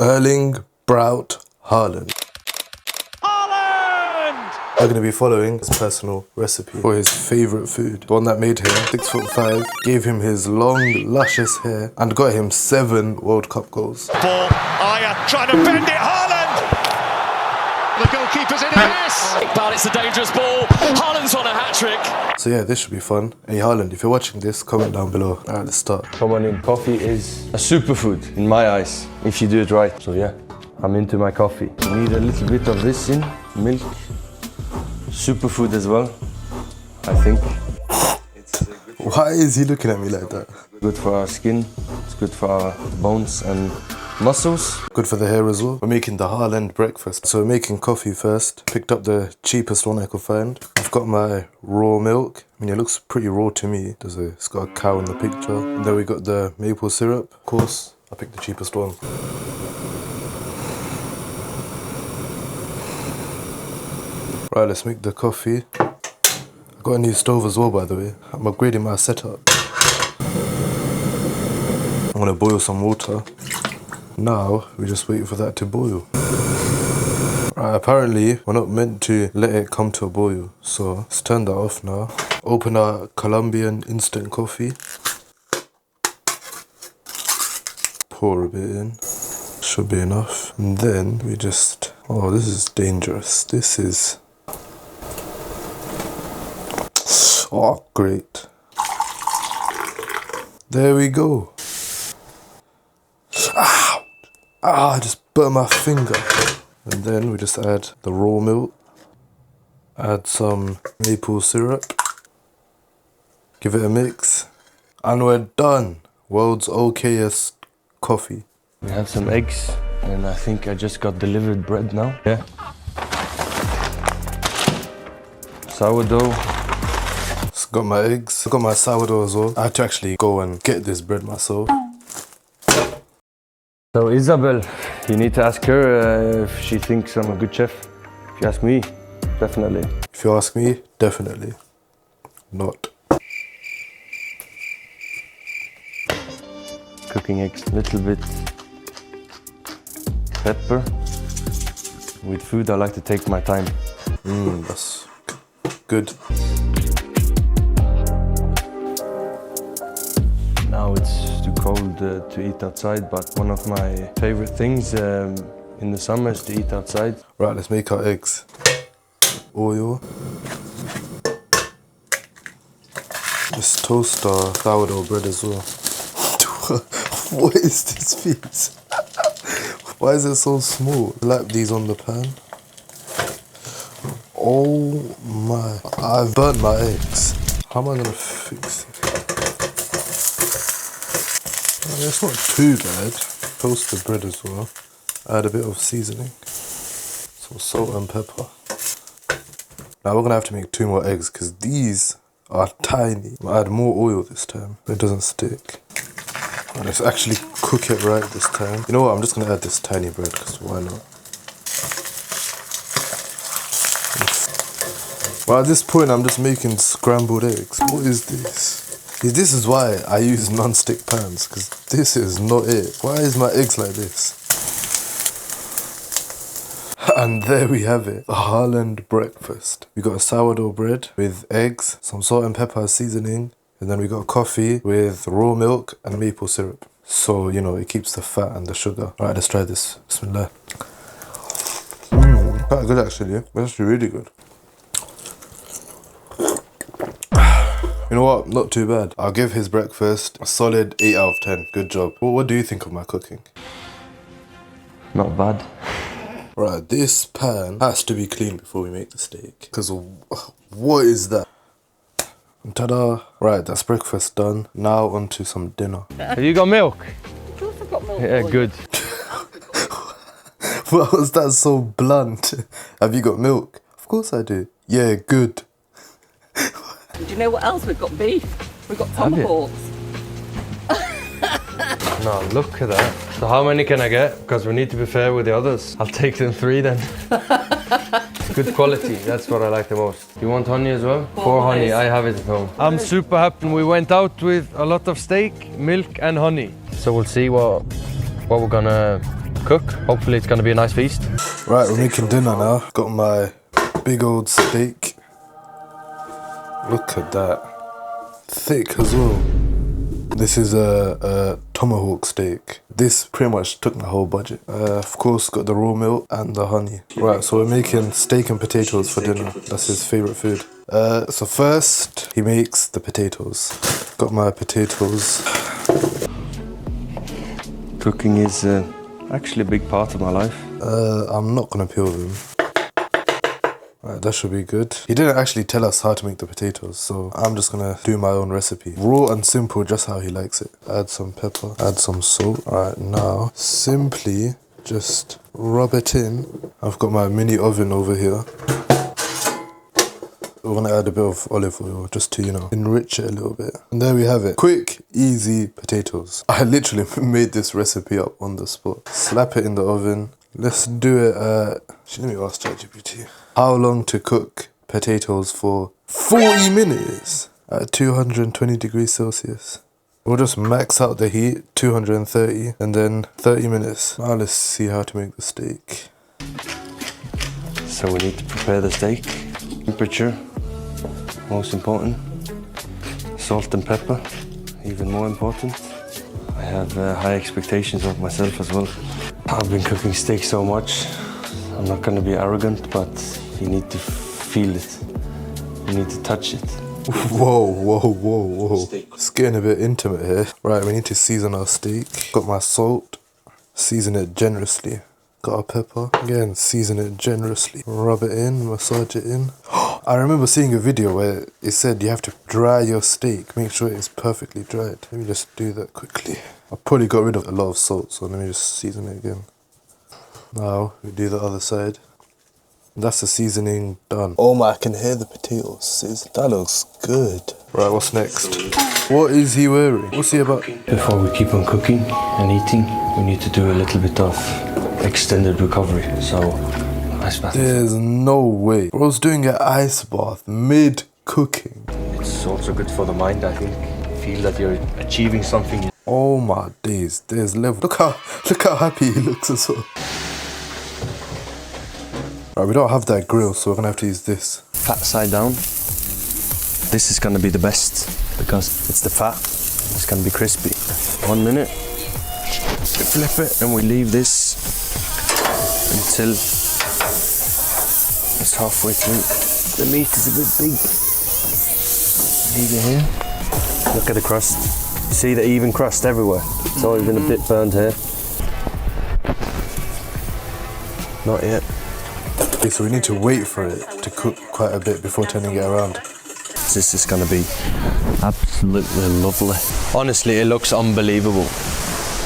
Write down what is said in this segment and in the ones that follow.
Erling Haaland. I'm going to be following his personal recipe for his favourite food. The one that made him 6'5", gave him his long, luscious hair, and got him 7 World Cup goals. Ball, Aya trying to bend it, Haaland! The goalkeeper's in a mess! But it's a dangerous ball. Haaland's on a hat-trick. So yeah, this should be fun. Hey Haaland, if you're watching this, comment down below. Alright, let's start. Come on in. Coffee is a superfood in my eyes, if you do it right. So yeah, I'm into my coffee. You need a little bit of this in, milk. Superfood as well, I think. Why is he looking at me like that? Good for our skin, it's good for our bones and muscles. Good for the hair as well. We're making the Haaland breakfast. So we're making coffee first. Picked up the cheapest one I could find. I've got my raw milk. I mean, it looks pretty raw to me. It's got a cow in the picture. And then we got the maple syrup. Of course, I picked the cheapest one. Right, let's make the coffee. I got a new stove as well, by the way. I'm upgrading my setup. I'm gonna boil some water. Now, we just wait for that to boil. Right, apparently, we're not meant to let it come to a boil. So, let's turn that off now. Open our Colombian instant coffee. Pour a bit in. Should be enough. And then, we just... Oh, this is dangerous. This is... Oh, great. There we go. Ow! Ah, I just burnt my finger. And then we just add the raw milk. Add some maple syrup. Give it a mix. And we're done. World's okayest coffee. We have some eggs, and I think I just got delivered bread now. Yeah. Sourdough. Got my eggs, got my sourdough as well. I had to actually go and get this bread myself. So Isabel, you need to ask her if she thinks I'm a good chef. If you ask me, definitely. If you ask me, definitely not. Cooking eggs, little bit pepper. With food, I like to take my time. That's good. Now it's too cold to eat outside, but one of my favorite things in the summer is to eat outside. Right, let's make our eggs. Oil. Just toast our sourdough bread as well. What is this piece? Why is it so small? Lap these on the pan. Oh my, I've burnt my eggs. How am I gonna fix it? It's not too bad. Toast the bread as well. Add a bit of seasoning. Some salt and pepper. Now we're gonna have to make 2 more eggs because these are tiny. I'll add more oil this time so it doesn't stick. And let's actually cook it right this time. You know what, I'm just gonna add this tiny bread because why not? Well, at this point I'm just making scrambled eggs. What is this? This is why I use non-stick pans, because this is not it. Why is my eggs like this? And there we have it, the Haaland breakfast. We got a sourdough bread with eggs, some salt and pepper seasoning, and then we got coffee with raw milk and maple syrup. So, you know, it keeps the fat and the sugar. Alright, let's try this. Bismillah. Quite good actually. It's actually really good. You know what? Not too bad. I'll give his breakfast a solid 8 out of 10. Good job. Well, what do you think of my cooking? Not bad. Right, this pan has to be clean before we make the steak. Because what is that? And ta-da! Right, that's breakfast done. Now on to some dinner. Have you got milk? Of course I've got milk. Yeah, good. Why was that so blunt? Have you got milk? Of course I do. Yeah, good. Do you know what else we've got? Beef. We've got tomahawks. No, look at that. So how many can I get? Because we need to be fair with the others. I'll take them 3 then. Good quality, that's what I like the most. You want honey as well? 4 honey, I have it at home. I'm super happy. We went out with a lot of steak, milk and honey. So we'll see what we're gonna cook. Hopefully it's gonna be a nice feast. Right, we're making dinner now. Got my big old steak. Look at that. Thick as well. This is a tomahawk steak. This pretty much took my whole budget. Of course, got the raw milk and the honey. Right, so we're making steak and potatoes for dinner. That's his favourite food. So first, he makes the potatoes. Got my potatoes. Cooking is actually a big part of my life. I'm not gonna peel them. Right, that should be good. He didn't actually tell us how to make the potatoes, so I'm just gonna do my own recipe. Raw and simple, just how he likes it. Add some pepper, add some salt. Alright, now simply just rub it in. I've got my mini oven over here. We're gonna add a bit of olive oil just to, you know, enrich it a little bit. And there we have it. Quick, easy potatoes. I literally made this recipe up on the spot. Slap it in the oven. Let's do it at... Let me ask ChatGPT. How long to cook potatoes for? 40 minutes at 220 degrees Celsius. We'll just max out the heat, 230, and then 30 minutes. Now let's see how to make the steak. So we need to prepare the steak. Temperature, most important. Salt and pepper, even more important. I have high expectations of myself as well. I've been cooking steak so much. I'm not gonna be arrogant, but you need to feel it. You need to touch it. Whoa, whoa, whoa, whoa. It's getting a bit intimate here. Right, we need to season our steak. Got my salt. Season it generously. Got our pepper. Again, season it generously. Rub it in, massage it in. I remember seeing a video where it said you have to dry your steak. Make sure it's perfectly dried. Let me just do that quickly. I probably got rid of a lot of salt, so let me just season it again. Now, we do the other side. That's the seasoning done. Oh my, I can hear the potatoes. That looks good. Right, what's next? What is he wearing? What's he about? Before we keep on cooking and eating, we need to do a little bit of extended recovery. So, ice bath. There's no way. Bro's doing an ice bath mid-cooking. It's also good for the mind, I think. Feel that you're achieving something. Oh my days, there's level. Look how happy he looks as well. Right, we don't have that grill, so we're gonna have to use this. Fat side down. This is gonna be the best because it's the fat. It's gonna be crispy. 1 minute. We flip it and we leave this until it's halfway through. The meat is a bit big. Leave it here. Look at the crust. You see the even crust everywhere. It's always been a bit burnt here. Not yet. Okay, so we need to wait for it to cook quite a bit before turning it around. This is gonna be absolutely lovely. Honestly, it looks unbelievable.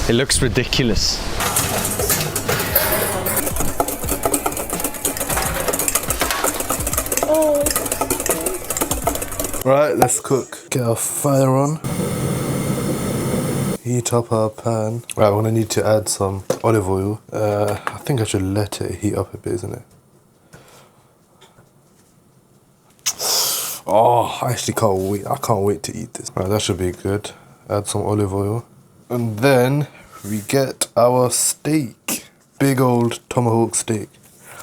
It looks ridiculous. Right, let's cook. Get our fire on. Heat up our pan. Right, we're gonna need to add some olive oil. I think I should let it heat up a bit, isn't it? Oh, I actually can't wait. I can't wait to eat this. Right, that should be good. Add some olive oil. And then we get our steak. Big old tomahawk steak.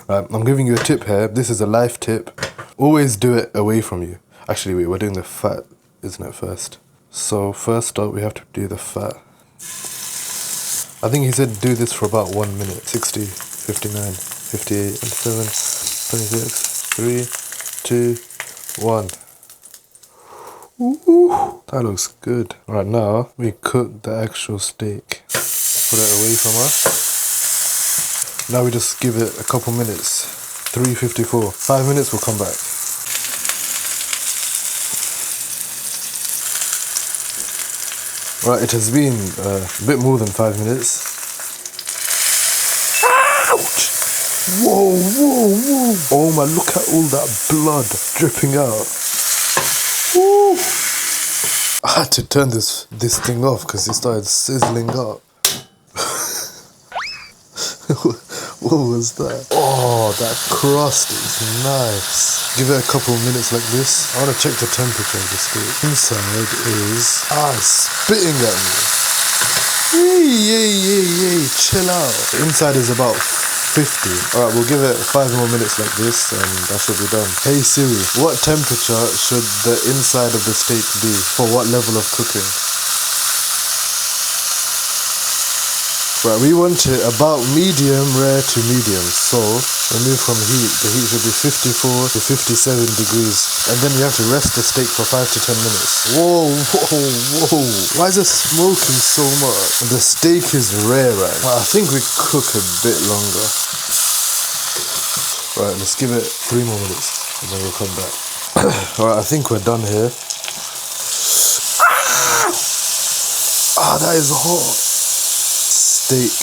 Right, I'm giving you a tip here. This is a life tip. Always do it away from you. Actually, wait, we're doing the fat, isn't it, first? So first up, we have to do the fat. I think he said do this for about 1 minute. 60, 59, 58, and 7, 26, 3, 2, 1. Ooh, that looks good. Right, now we cook the actual steak. Put it away from us. Now we just give it a couple minutes. 3:54. 5 minutes, we'll come back. Right, it has been a bit more than 5 minutes. Ouch! Whoa, whoa, whoa! Oh my, look at all that blood dripping out. Woo! I had to turn this thing off because it started sizzling up. What was that? Oh, that crust is nice. Give it a couple of minutes like this. I want to check the temperature of the steak. Inside is spitting at me. Hey, chill out. The inside is about 50. Alright, we'll give it 5 more minutes like this and that should be done. Hey Siri, what temperature should the inside of the steak be for what level of cooking? Right, we want it about medium rare to medium. So, remove from heat. The heat should be 54 to 57 degrees. And then we have to rest the steak for 5 to 10 minutes. Whoa. Why is it smoking so much? The steak is rare, right? I think we cook a bit longer. Right, let's give it 3 more minutes and then we'll come back. Alright, I think we're done here. Ah, that is hot. Steak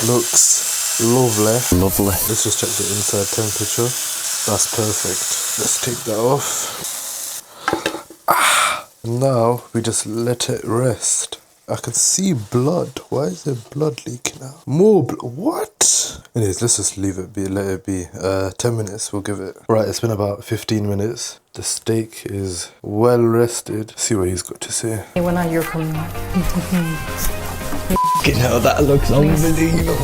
looks lovely. Let's just check the inside temperature. That's perfect. Let's take that off. Now we just let it rest. I can see blood. Why is there blood leaking out? More blood. What? Anyways, let's just leave it be. Let it be. 10 minutes. We'll give it. Right, it's been about 15 minutes. The steak is well rested. See what he's got to say. When are you coming? You know, that looks unbelievable.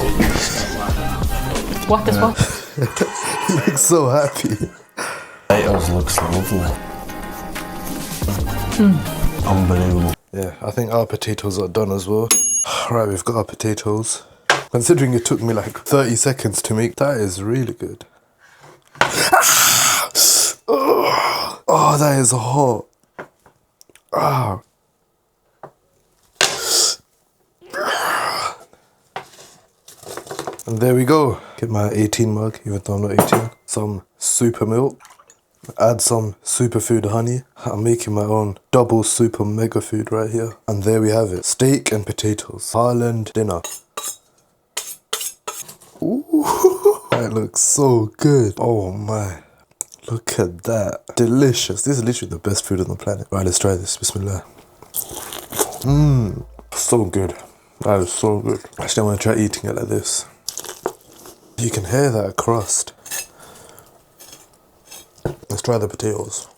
What is what? He looks so happy. Potatoes looks lovely. Unbelievable. Yeah, I think our potatoes are done as well. Right, we've got our potatoes. Considering it took me like 30 seconds to make, that is really good. Oh, that is hot. Ah. And there we go. Get my 18 mug, even though I'm not 18. Some super milk. Add some superfood honey. I'm making my own double super mega food right here. And there we have it. Steak and potatoes. Haaland dinner. Ooh, that looks so good. Oh my. Look at that. Delicious. This is literally the best food on the planet. Right, let's try this. Bismillah. So good. That is so good. Actually, I want to try eating it like this. You can hear that crust. Let's try the potatoes.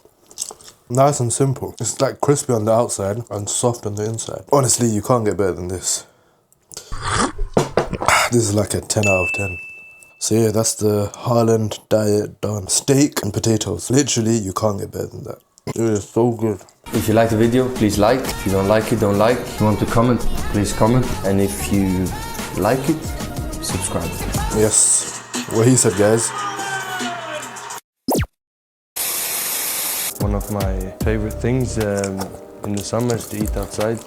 Nice and simple. It's like crispy on the outside and soft on the inside. Honestly, you can't get better than this. This is like a 10 out of 10. So yeah, that's the Haaland diet done. Steak and potatoes. Literally, you can't get better than that. It is so good. If you like the video, please like. If you don't like it, don't like. If you want to comment, please comment. And if you like it, subscribe. Yes, what he said, guys. One of my favorite things in the summer is to eat outside.